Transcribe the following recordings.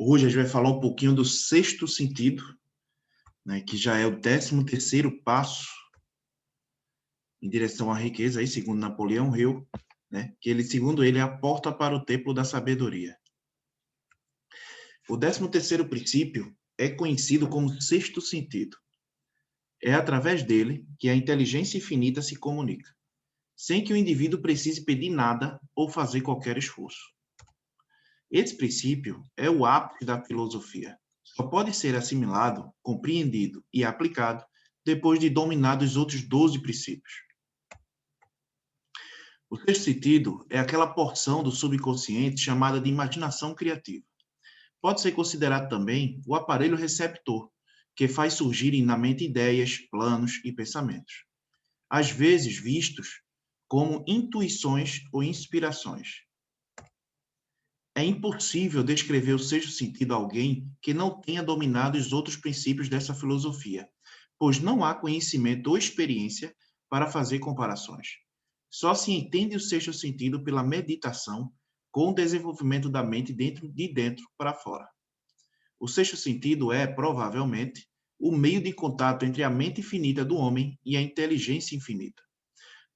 Hoje a gente vai falar um pouquinho do sexto sentido, né, que já é o 13º passo em direção à riqueza, aí, segundo Napoleão Hill, né, que ele, segundo ele, é a porta para o templo da sabedoria. O 13º princípio é conhecido como sexto sentido. É através dele que a inteligência infinita se comunica, sem que o indivíduo precise pedir nada ou fazer qualquer esforço. Esse princípio é o ápice da filosofia. Só pode ser assimilado, compreendido e aplicado depois de dominados os outros 12 princípios. O sexto sentido é aquela porção do subconsciente chamada de imaginação criativa. Pode ser considerado também o aparelho receptor, que faz surgirem na mente ideias, planos e pensamentos, às vezes vistos como intuições ou inspirações. É impossível descrever o sexto sentido a alguém que não tenha dominado os outros princípios dessa filosofia, pois não há conhecimento ou experiência para fazer comparações. Só se entende o sexto sentido pela meditação, com o desenvolvimento da mente de dentro para fora. O sexto sentido é, provavelmente, o meio de contato entre a mente infinita do homem e a inteligência infinita.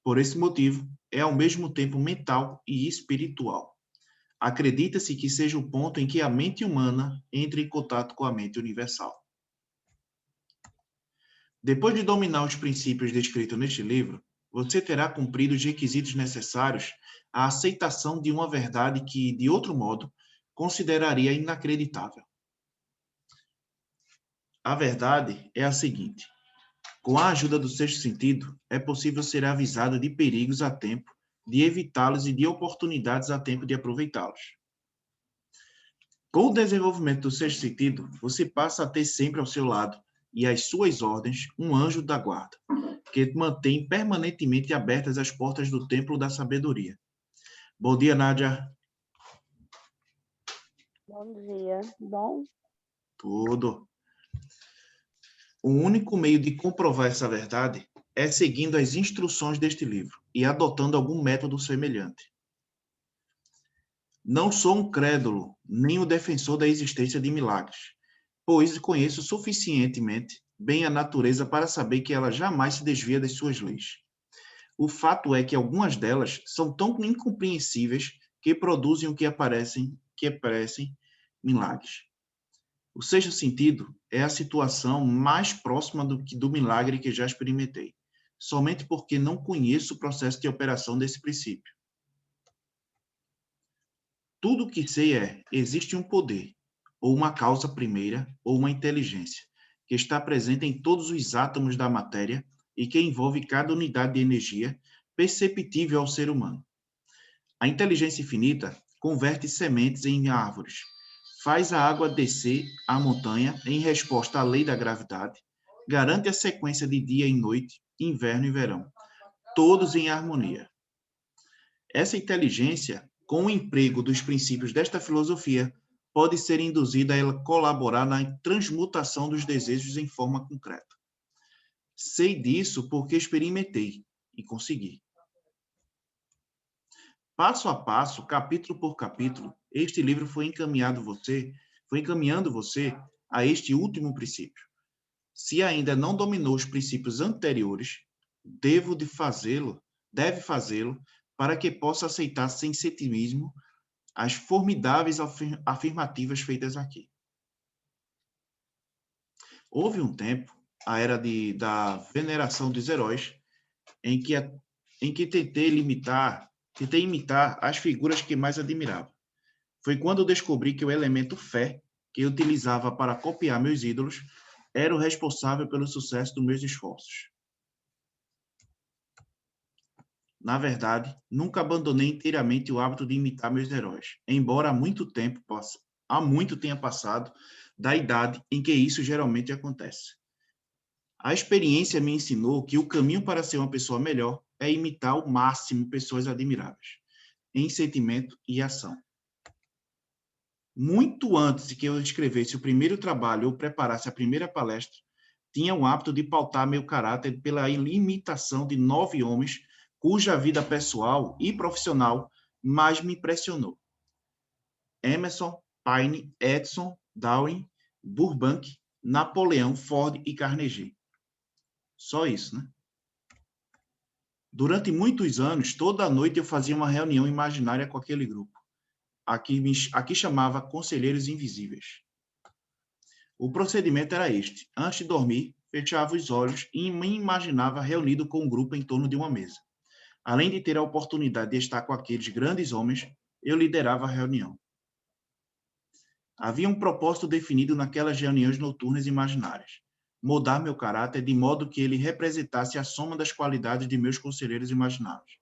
Por esse motivo, é ao mesmo tempo mental e espiritual. Acredita-se que seja o ponto em que a mente humana entra em contato com a mente universal. Depois de dominar os princípios descritos neste livro, você terá cumprido os requisitos necessários à aceitação de uma verdade que, de outro modo, consideraria inacreditável. A verdade é a seguinte: com a ajuda do sexto sentido, é possível ser avisado de perigos a tempo, de evitá-los e de oportunidades a tempo de aproveitá-los. Com o desenvolvimento do sexto sentido, você passa a ter sempre ao seu lado e às suas ordens um anjo da guarda, que mantém permanentemente abertas as portas do templo da sabedoria. Bom dia, Nádia. Bom dia. Bom? Tudo. O único meio de comprovar essa verdade é seguindo as instruções deste livro e adotando algum método semelhante. Não sou um crédulo, nem o defensor da existência de milagres, pois conheço suficientemente bem a natureza para saber que ela jamais se desvia das suas leis. O fato é que algumas delas são tão incompreensíveis que produzem o que parecem milagres. O sexto sentido é a situação mais próxima do milagre que já experimentei, somente porque não conheço o processo de operação desse princípio. Tudo o que sei existe um poder, ou uma causa primeira, ou uma inteligência, que está presente em todos os átomos da matéria e que envolve cada unidade de energia perceptível ao ser humano. A inteligência infinita converte sementes em árvores, faz a água descer a montanha em resposta à lei da gravidade, garante a sequência de dia e noite, inverno e verão, todos em harmonia. Essa inteligência, com o emprego dos princípios desta filosofia, pode ser induzida a ela colaborar na transmutação dos desejos em forma concreta. Sei disso porque experimentei e consegui. Passo a passo, capítulo por capítulo, este livro foi encaminhando você a este último princípio. Se ainda não dominou os princípios anteriores, deve fazê-lo para que possa aceitar sem ceticismo as formidáveis afirmativas feitas aqui. Houve um tempo, a era da veneração dos heróis, em que tentei imitar as figuras que mais admirava. Foi quando descobri que o elemento fé, que eu utilizava para copiar meus ídolos, era o responsável pelo sucesso dos meus esforços. Na verdade, nunca abandonei inteiramente o hábito de imitar meus heróis, embora há muito tenha passado da idade em que isso geralmente acontece. A experiência me ensinou que o caminho para ser uma pessoa melhor é imitar ao máximo pessoas admiráveis, em sentimento e ação. Muito antes de que eu escrevesse o primeiro trabalho ou preparasse a primeira palestra, tinha o hábito de pautar meu caráter pela imitação de 9 homens cuja vida pessoal e profissional mais me impressionou. Emerson, Paine, Edison, Darwin, Burbank, Napoleão, Ford e Carnegie. Só isso, né? Durante muitos anos, toda noite eu fazia uma reunião imaginária com aquele grupo. Aqui chamava Conselheiros Invisíveis. O procedimento era este. Antes de dormir, fechava os olhos e me imaginava reunido com um grupo em torno de uma mesa. Além de ter a oportunidade de estar com aqueles grandes homens, eu liderava a reunião. Havia um propósito definido naquelas reuniões noturnas imaginárias. Mudar meu caráter de modo que ele representasse a soma das qualidades de meus conselheiros imaginários.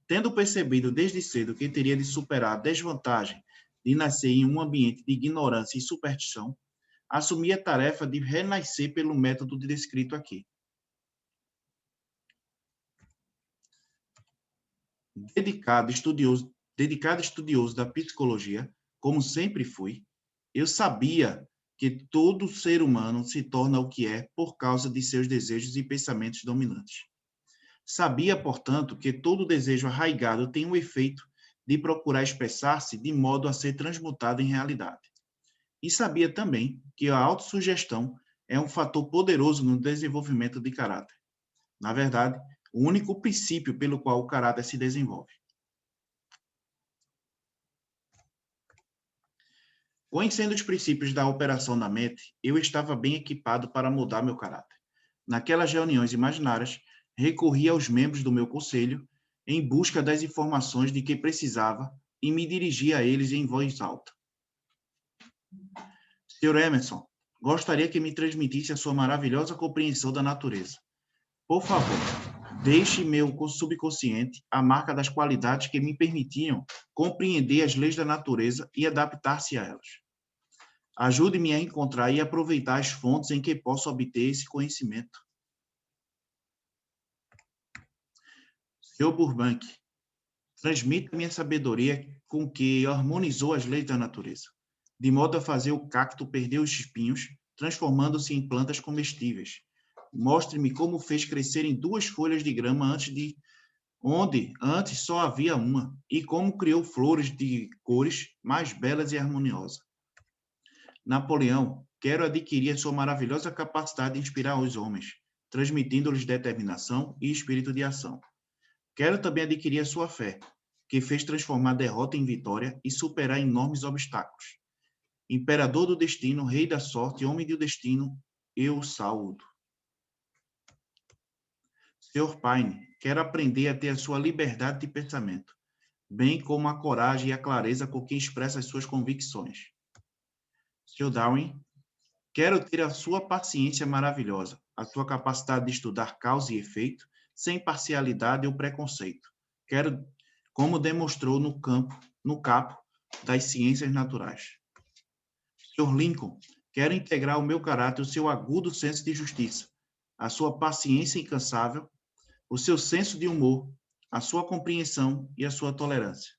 Tendo percebido desde cedo que teria de superar a desvantagem de nascer em um ambiente de ignorância e superstição, assumi a tarefa de renascer pelo método descrito aqui. Dedicado estudioso da psicologia, como sempre fui, eu sabia que todo ser humano se torna o que é por causa de seus desejos e pensamentos dominantes. Sabia, portanto, que todo desejo arraigado tem o efeito de procurar expressar-se de modo a ser transmutado em realidade. E sabia também que a autossugestão é um fator poderoso no desenvolvimento de caráter. Na verdade, o único princípio pelo qual o caráter se desenvolve. Conhecendo os princípios da operação da mente, eu estava bem equipado para mudar meu caráter. Naquelas reuniões imaginárias, recorri aos membros do meu conselho em busca das informações de que precisava e me dirigi a eles em voz alta. Sr. Emerson, gostaria que me transmitisse a sua maravilhosa compreensão da natureza. Por favor, deixe meu subconsciente a marca das qualidades que me permitiam compreender as leis da natureza e adaptar-se a elas. Ajude-me a encontrar e aproveitar as fontes em que posso obter esse conhecimento. Sr. Burbank, transmita minha sabedoria com que harmonizou as leis da natureza, de modo a fazer o cacto perder os espinhos, transformando-se em plantas comestíveis. Mostre-me como fez crescer em 2 folhas de grama onde antes só havia uma, e como criou flores de cores mais belas e harmoniosas. Napoleão, quero adquirir a sua maravilhosa capacidade de inspirar os homens, transmitindo-lhes determinação e espírito de ação. Quero também adquirir a sua fé, que fez transformar a derrota em vitória e superar enormes obstáculos. Imperador do destino, rei da sorte, homem do destino, eu o saúdo. Sr. Paine, quero aprender a ter a sua liberdade de pensamento, bem como a coragem e a clareza com que expressa as suas convicções. Sr. Darwin, quero ter a sua paciência maravilhosa, a sua capacidade de estudar causa e efeito, sem parcialidade ou preconceito. Quero, como demonstrou no capo das ciências naturais. Sr. Lincoln, quero integrar ao meu caráter o seu agudo senso de justiça, a sua paciência incansável, o seu senso de humor, a sua compreensão e a sua tolerância.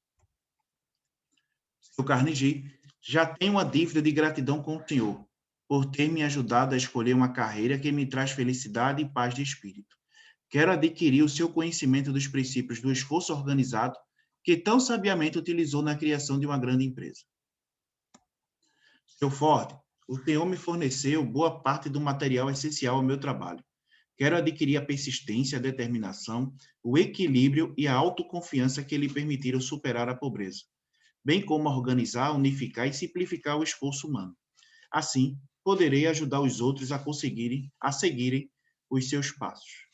Sr. Carnegie, já tenho uma dívida de gratidão com o senhor, por ter me ajudado a escolher uma carreira que me traz felicidade e paz de espírito. Quero adquirir o seu conhecimento dos princípios do esforço organizado que tão sabiamente utilizou na criação de uma grande empresa. Sr. Ford, o senhor me forneceu boa parte do material essencial ao meu trabalho. Quero adquirir a persistência, a determinação, o equilíbrio e a autoconfiança que lhe permitiram superar a pobreza, bem como organizar, unificar e simplificar o esforço humano. Assim, poderei ajudar os outros a seguirem os seus passos.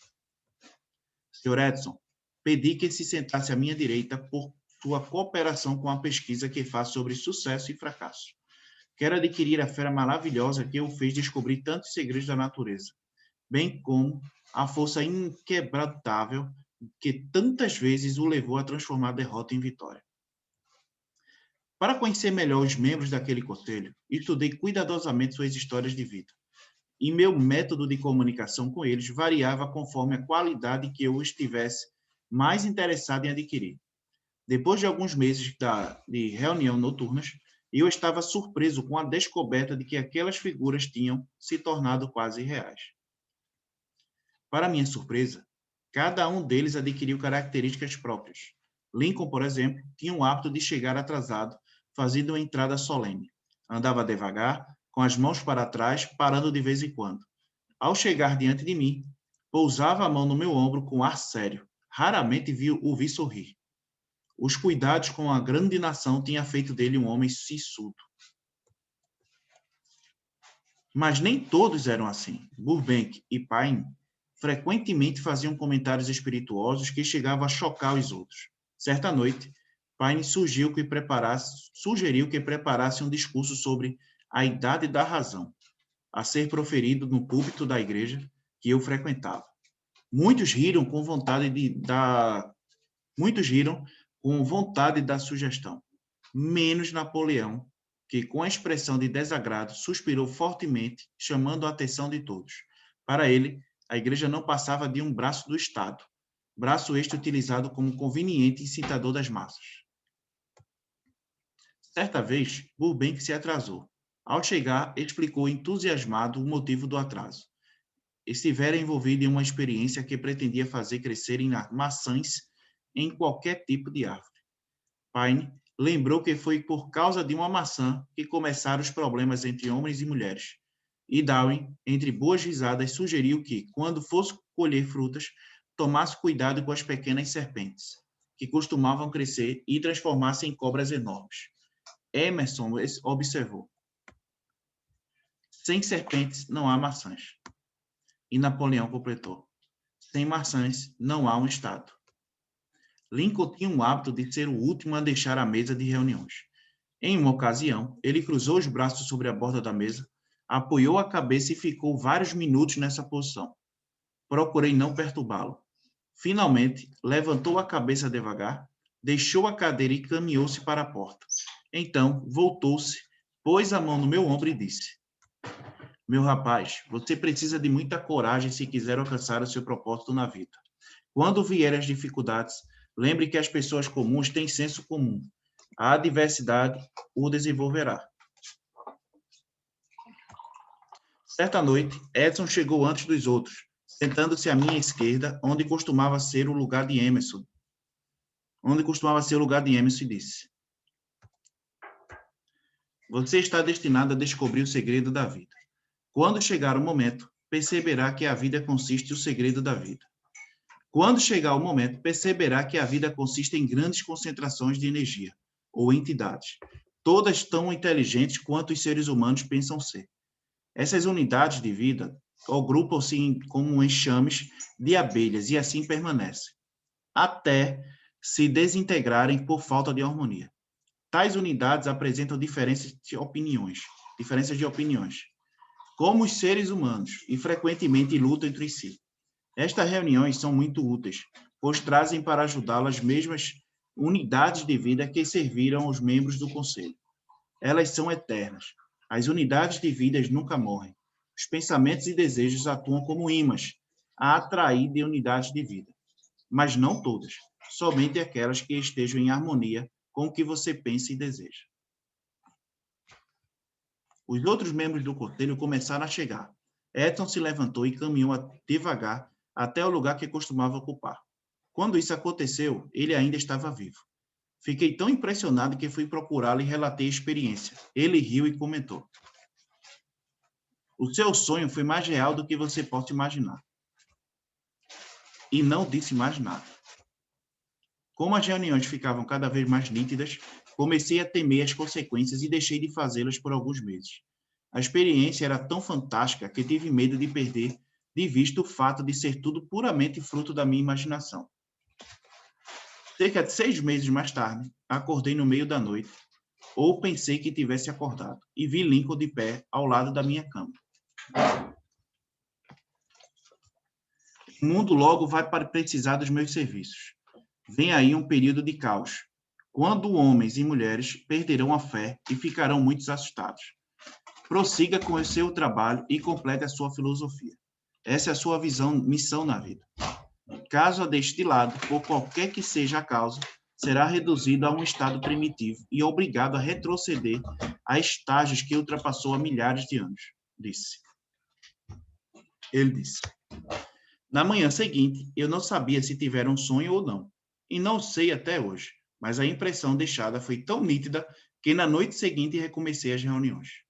Sr. Edson, pedi que se sentasse à minha direita por sua cooperação com a pesquisa que faz sobre sucesso e fracasso. Quero adquirir a fé maravilhosa que o fez descobrir tantos segredos da natureza, bem como a força inquebrantável que tantas vezes o levou a transformar a derrota em vitória. Para conhecer melhor os membros daquele conselho, estudei cuidadosamente suas histórias de vida, e meu método de comunicação com eles variava conforme a qualidade que eu estivesse mais interessado em adquirir. Depois de alguns meses de reunião noturnas, eu estava surpreso com a descoberta de que aquelas figuras tinham se tornado quase reais. Para minha surpresa, cada um deles adquiriu características próprias. Lincoln, por exemplo, tinha o hábito de chegar atrasado fazendo uma entrada solene. Andava devagar, com as mãos para trás, parando de vez em quando. Ao chegar diante de mim, pousava a mão no meu ombro com ar sério. Raramente o vi sorrir. Os cuidados com a grande nação tinham feito dele um homem sisudo. Mas nem todos eram assim. Burbank e Paine frequentemente faziam comentários espirituosos que chegavam a chocar os outros. Certa noite, Paine sugeriu que preparasse um discurso sobre a idade da razão, a ser proferido no púlpito da igreja que eu frequentava. Muitos riram com vontade da sugestão, menos Napoleão, que, com a expressão de desagrado, suspirou fortemente, chamando a atenção de todos. Para ele, a igreja não passava de um braço do Estado, braço este utilizado como conveniente incitador das massas. Certa vez, Burbank se atrasou. Ao chegar, explicou entusiasmado o motivo do atraso. Estivera envolvido em uma experiência que pretendia fazer crescerem maçãs em qualquer tipo de árvore. Paine lembrou que foi por causa de uma maçã que começaram os problemas entre homens e mulheres. E Darwin, entre boas risadas, sugeriu que, quando fosse colher frutas, tomasse cuidado com as pequenas serpentes, que costumavam crescer e transformar-se em cobras enormes. Emerson observou: sem serpentes não há maçãs. E Napoleão completou: sem maçãs não há um Estado. Lincoln tinha o hábito de ser o último a deixar a mesa de reuniões. Em uma ocasião, ele cruzou os braços sobre a borda da mesa, apoiou a cabeça e ficou vários minutos nessa posição. Procurei não perturbá-lo. Finalmente, levantou a cabeça devagar, deixou a cadeira e caminhou-se para a porta. Então, voltou-se, pôs a mão no meu ombro e disse: meu rapaz, você precisa de muita coragem se quiser alcançar o seu propósito na vida. Quando vierem as dificuldades, lembre que as pessoas comuns têm senso comum. A adversidade o desenvolverá. Certa noite, Edson chegou antes dos outros, sentando-se à minha esquerda, onde costumava ser o lugar de Emerson. E disse: você está destinado a descobrir o segredo da vida. Quando chegar o momento, perceberá que a vida consiste em grandes concentrações de energia, ou entidades, todas tão inteligentes quanto os seres humanos pensam ser. Essas unidades de vida agrupam-se como enxames de abelhas e assim permanecem, até se desintegrarem por falta de harmonia. Tais unidades apresentam diferenças de opiniões, como os seres humanos, e frequentemente lutam entre si. Estas reuniões são muito úteis, pois trazem para ajudá-lo as mesmas unidades de vida que serviram os membros do Conselho. Elas são eternas. As unidades de vida nunca morrem. Os pensamentos e desejos atuam como ímãs a atrair de unidades de vida. Mas não todas, somente aquelas que estejam em harmonia com o que você pensa e deseja. Os outros membros do conselho começaram a chegar. Edson se levantou e caminhou devagar até o lugar que costumava ocupar. Quando isso aconteceu, ele ainda estava vivo. Fiquei tão impressionado que fui procurá-lo e relatei a experiência. Ele riu e comentou: o seu sonho foi mais real do que você pode imaginar. E não disse mais nada. Como as reuniões ficavam cada vez mais nítidas, comecei a temer as consequências e deixei de fazê-las por alguns meses. A experiência era tão fantástica que tive medo de perder de vista o fato de ser tudo puramente fruto da minha imaginação. Cerca de 6 meses mais tarde, acordei no meio da noite, ou pensei que tivesse acordado, e vi Lincoln de pé ao lado da minha cama. O mundo logo vai precisar dos meus serviços. Vem aí um período de caos, quando homens e mulheres perderão a fé e ficarão muito assustados. Prossiga com o seu trabalho e complete a sua filosofia. Essa é a sua missão na vida. Caso a deixe de lado, por qualquer que seja a causa, será reduzido a um estado primitivo e obrigado a retroceder a estágios que ultrapassou há milhares de anos, Ele disse. Na manhã seguinte, eu não sabia se tivera um sonho ou não, e não sei até hoje. mas a impressão deixada foi tão nítida que na noite seguinte recomecei as reuniões.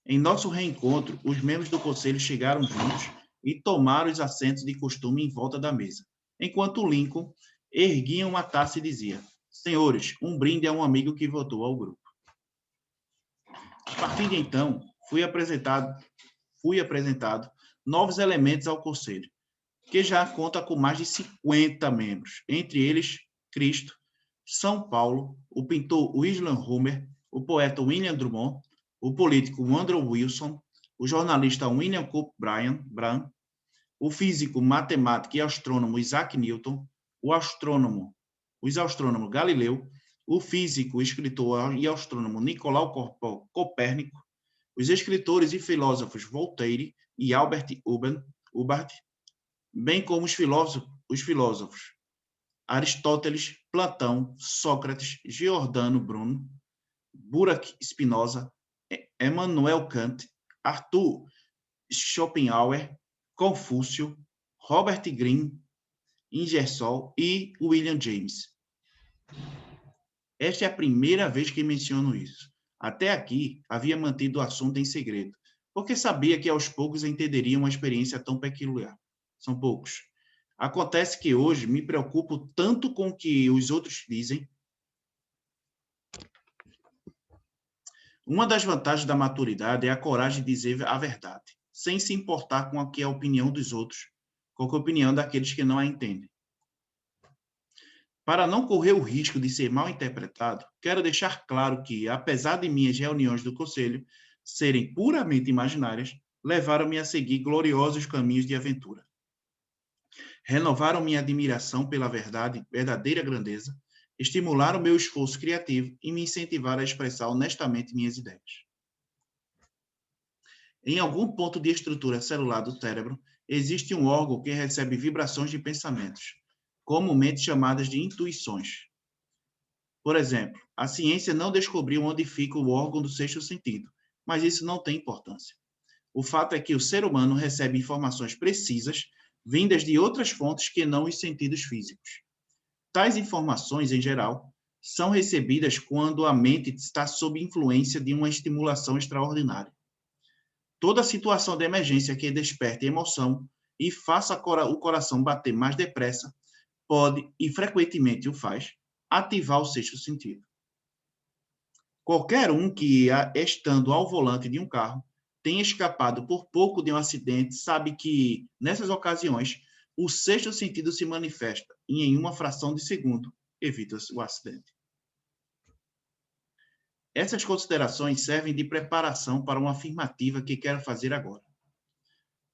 Em nosso reencontro, os membros do conselho chegaram juntos e tomaram os assentos de costume em volta da mesa, enquanto Lincoln erguia uma taça e dizia: senhores, um brinde a um amigo que votou ao grupo. A partir de então, fui apresentado novos elementos ao conselho, que já conta com mais de 50 membros, entre eles Cristo, São Paulo, o pintor William Homer, o poeta William Drummond, o político Woodrow Wilson, o jornalista William Culp Brown, o físico, matemático e astrônomo Isaac Newton, o astrônomo Galileu, o físico, escritor e astrônomo Nicolau Copérnico, os escritores e filósofos Voltaire e Albert Hubbard, bem como os filósofos Aristóteles, Platão, Sócrates, Giordano Bruno, Burak Spinoza, Emmanuel Kant, Arthur Schopenhauer, Confúcio, Robert Greene, Ingersoll e William James. Esta é a primeira vez que menciono isso. Até aqui, havia mantido o assunto em segredo, porque sabia que aos poucos entenderiam uma experiência tão peculiar. São poucos. Acontece que hoje me preocupo tanto com o que os outros dizem. Uma das vantagens da maturidade é a coragem de dizer a verdade, sem se importar com a opinião dos outros, com a opinião daqueles que não a entendem. Para não correr o risco de ser mal interpretado, quero deixar claro que, apesar de minhas reuniões do Conselho serem puramente imaginárias, levaram-me a seguir gloriosos caminhos de aventura. Renovaram minha admiração pela verdadeira grandeza, estimularam meu esforço criativo e me incentivaram a expressar honestamente minhas ideias. Em algum ponto de estrutura celular do cérebro, existe um órgão que recebe vibrações de pensamentos, comumente chamadas de intuições. Por exemplo, a ciência não descobriu onde fica o órgão do sexto sentido, mas isso não tem importância. O fato é que o ser humano recebe informações precisas vindas de outras fontes que não os sentidos físicos. Tais informações, em geral, são recebidas quando a mente está sob influência de uma estimulação extraordinária. Toda situação de emergência que desperte emoção e faça o coração bater mais depressa pode, e frequentemente o faz, ativar o sexto sentido. Qualquer um que, estando ao volante de um carro, tenha escapado por pouco de um acidente, sabe que, nessas ocasiões, o sexto sentido se manifesta e, em uma fração de segundo, evita-se o acidente. Essas considerações servem de preparação para uma afirmativa que quero fazer agora.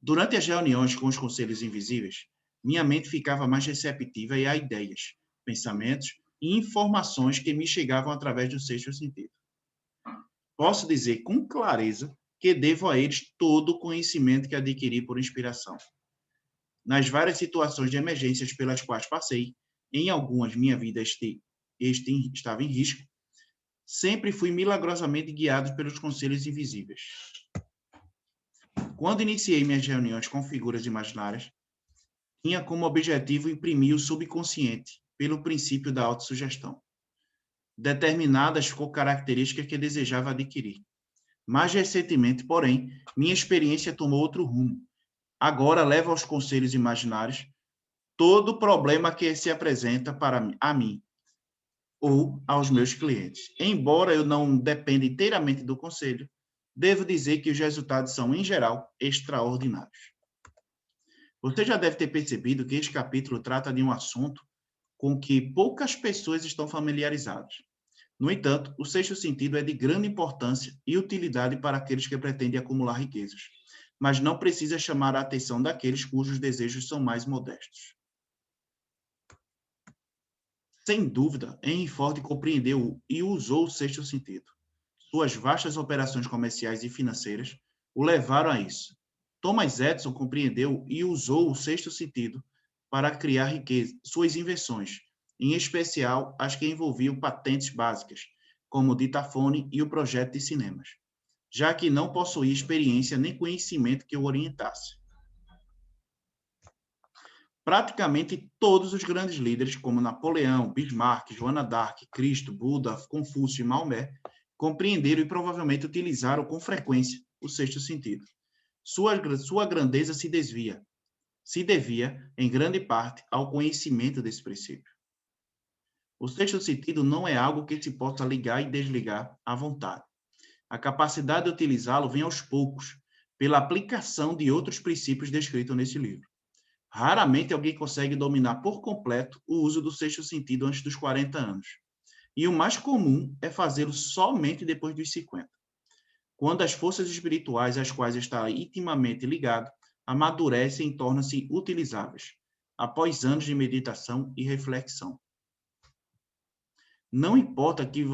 Durante as reuniões com os conselhos invisíveis, minha mente ficava mais receptiva a ideias, pensamentos e informações que me chegavam através do sexto sentido. Posso dizer com clareza que devo a eles todo o conhecimento que adquiri por inspiração. Nas várias situações de emergências pelas quais passei, em algumas minha vida estava em risco, sempre fui milagrosamente guiado pelos conselhos invisíveis. Quando iniciei minhas reuniões com figuras imaginárias, tinha como objetivo imprimir o subconsciente pelo princípio da autossugestão, determinadas características que desejava adquirir. Mais recentemente, porém, minha experiência tomou outro rumo. Agora levo aos conselhos imaginários todo problema que se apresenta a mim ou aos meus clientes. Embora eu não dependa inteiramente do conselho, devo dizer que os resultados são, em geral, extraordinários. Você já deve ter percebido que este capítulo trata de um assunto com que poucas pessoas estão familiarizadas. No entanto, o sexto sentido é de grande importância e utilidade para aqueles que pretendem acumular riquezas, mas não precisa chamar a atenção daqueles cujos desejos são mais modestos. Sem dúvida, Henry Ford compreendeu e usou o sexto sentido. Suas vastas operações comerciais e financeiras o levaram a isso. Thomas Edison compreendeu e usou o sexto sentido para criar riqueza, suas invenções, em especial as que envolviam patentes básicas, como o ditafone e o projeto de cinemas, já que não possuía experiência nem conhecimento que o orientasse. Praticamente todos os grandes líderes, como Napoleão, Bismarck, Joana d'Arc, Cristo, Buda, Confúcio e Maomé, compreenderam e provavelmente utilizaram com frequência o sexto sentido. Sua grandeza se devia, em grande parte, ao conhecimento desse princípio. O sexto sentido não é algo que se possa ligar e desligar à vontade. A capacidade de utilizá-lo vem aos poucos, pela aplicação de outros princípios descritos nesse livro. Raramente alguém consegue dominar por completo o uso do sexto sentido antes dos 40 anos. E o mais comum é fazê-lo somente depois dos 50, quando as forças espirituais às quais está intimamente ligado amadurecem e tornam-se utilizáveis, após anos de meditação e reflexão. Não importa que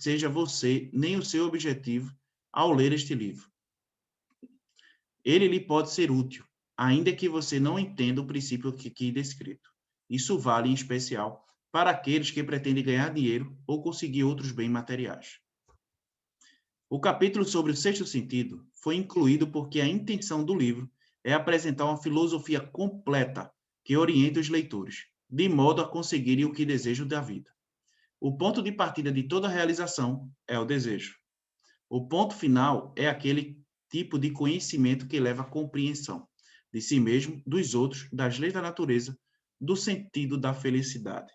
seja você nem o seu objetivo ao ler este livro. Ele lhe pode ser útil, ainda que você não entenda o princípio aqui descrito. Isso vale, em especial, para aqueles que pretendem ganhar dinheiro ou conseguir outros bens materiais. O capítulo sobre o sexto sentido foi incluído porque a intenção do livro é apresentar uma filosofia completa que orienta os leitores, de modo a conseguirem o que desejam da vida. O ponto de partida de toda realização é o desejo. O ponto final é aquele tipo de conhecimento que leva à compreensão de si mesmo, dos outros, das leis da natureza, do sentido da felicidade.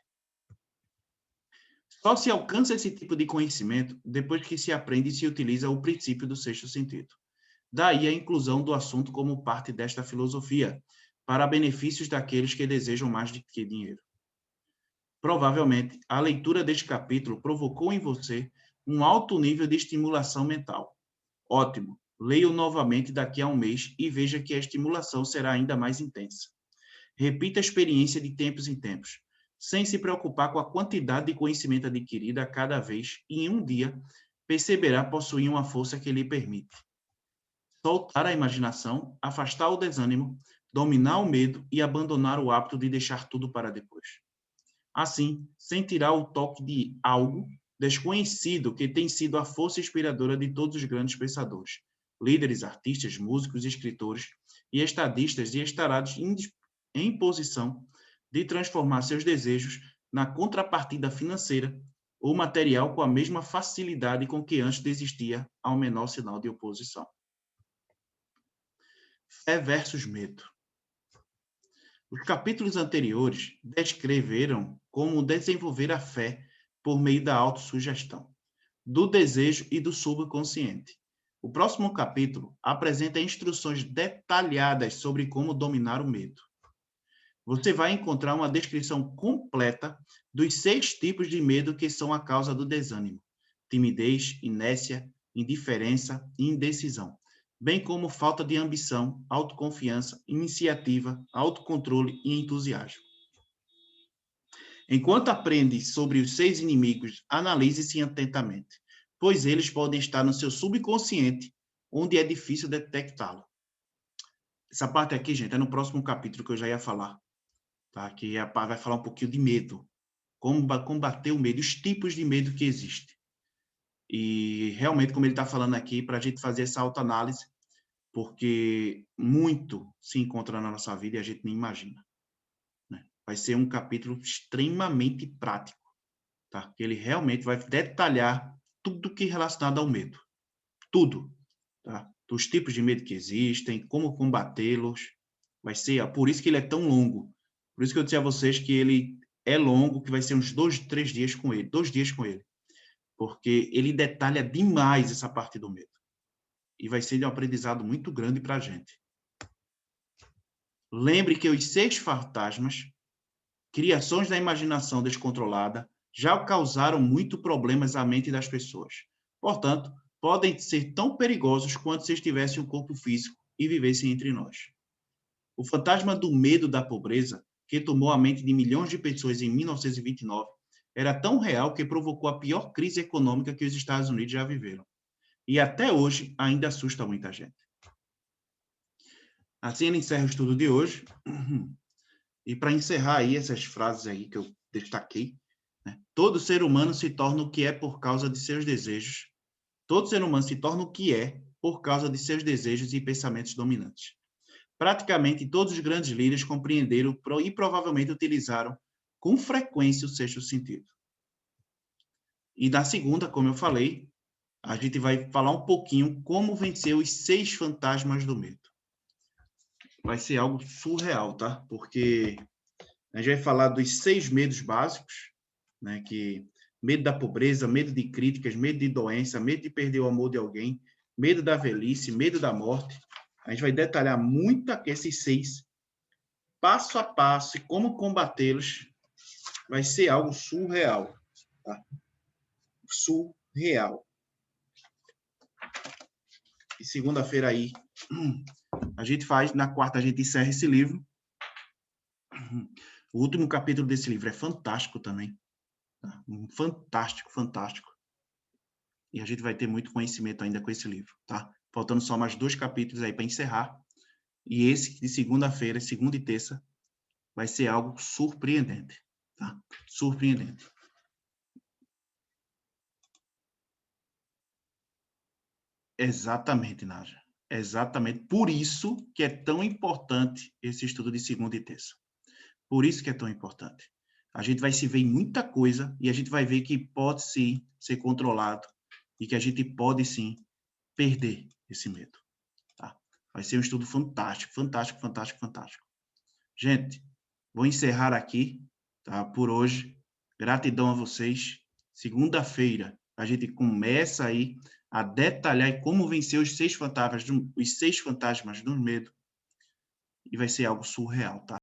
Só se alcança esse tipo de conhecimento depois que se aprende e se utiliza o princípio do sexto sentido. Daí a inclusão do assunto como parte desta filosofia, para benefícios daqueles que desejam mais do que dinheiro. Provavelmente, a leitura deste capítulo provocou em você um alto nível de estimulação mental. Ótimo! Leia-o novamente daqui a um mês e veja que a estimulação será ainda mais intensa. Repita a experiência de tempos em tempos, sem se preocupar com a quantidade de conhecimento adquirida a cada vez, e em um dia perceberá possuir uma força que lhe permite soltar a imaginação, afastar o desânimo, dominar o medo e abandonar o hábito de deixar tudo para depois. Assim, sentirá o toque de algo desconhecido que tem sido a força inspiradora de todos os grandes pensadores, líderes, artistas, músicos, escritores e estadistas, e estará em posição de transformar seus desejos na contrapartida financeira ou material com a mesma facilidade com que antes desistia ao menor sinal de oposição. Fé versus medo. Os capítulos anteriores descreveram como desenvolver a fé por meio da autossugestão, do desejo e do subconsciente. O próximo capítulo apresenta instruções detalhadas sobre como dominar o medo. Você vai encontrar uma descrição completa dos 6 tipos de medo que são a causa do desânimo: timidez, inércia, indiferença e indecisão, bem como falta de ambição, autoconfiança, iniciativa, autocontrole e entusiasmo. Enquanto aprende sobre os 6 inimigos, analise-se atentamente, pois eles podem estar no seu subconsciente, onde é difícil detectá-lo. Essa parte aqui, gente, é no próximo capítulo que eu já ia falar, tá? Que vai falar um pouquinho de medo, como combater o medo, os tipos de medo que existem. E realmente, como ele está falando aqui, para a gente fazer essa autoanálise, porque muito se encontra na nossa vida e a gente nem imagina, né? Vai ser um capítulo extremamente prático, tá? Ele realmente vai detalhar tudo que é relacionado ao medo. Tudo, tá? Os tipos de medo que existem, como combatê-los. Vai ser, por isso que ele é tão longo. Por isso que eu disse a vocês que ele é longo, que vai ser uns 2 dias com ele. Porque ele detalha demais essa parte do medo. E vai ser de um aprendizado muito grande para a gente. Lembre que os 6 fantasmas, criações da imaginação descontrolada, já causaram muito problemas à mente das pessoas. Portanto, podem ser tão perigosos quanto se estivessem um corpo físico e vivessem entre nós. O fantasma do medo da pobreza, que tomou a mente de milhões de pessoas em 1929, era tão real que provocou a pior crise econômica que os Estados Unidos já viveram. E até hoje ainda assusta muita gente. Assim ele encerra o estudo de hoje. E para encerrar aí essas frases aí que eu destaquei, né? Todo ser humano se torna o que é por causa de seus desejos. Todo ser humano se torna o que é por causa de seus desejos e pensamentos dominantes. Praticamente todos os grandes líderes compreenderam e provavelmente utilizaram com frequência o sexto sentido. E na segunda, como eu falei, a gente vai falar um pouquinho como vencer os 6 fantasmas do medo. Vai ser algo surreal, tá? Porque a gente vai falar dos 6 medos básicos, né? Que medo da pobreza, medo de críticas, medo de doença, medo de perder o amor de alguém, medo da velhice, medo da morte. A gente vai detalhar muito aqui esses 6, passo a passo, e como combatê-los. Vai ser algo surreal, tá? Surreal. E segunda-feira aí, a gente faz, na quarta a gente encerra esse livro. O último capítulo desse livro é fantástico também. Tá? Fantástico, fantástico. E a gente vai ter muito conhecimento ainda com esse livro, tá? Faltando só mais 2 capítulos aí para encerrar. E esse de segunda-feira, segunda e terça, vai ser algo surpreendente, tá? Surpreendente. Exatamente, Nádia. Exatamente. Por isso que é tão importante esse estudo de segunda e terça. Por isso que é tão importante. A gente vai se ver em muita coisa e a gente vai ver que pode sim ser controlado e que a gente pode sim perder esse medo. Tá? Vai ser um estudo fantástico, fantástico, fantástico, fantástico. Gente, vou encerrar aqui, tá? Por hoje. Gratidão a vocês. Segunda-feira a gente começa aí a detalhar como vencer os 6 fantasmas do medo. E vai ser algo surreal, tá?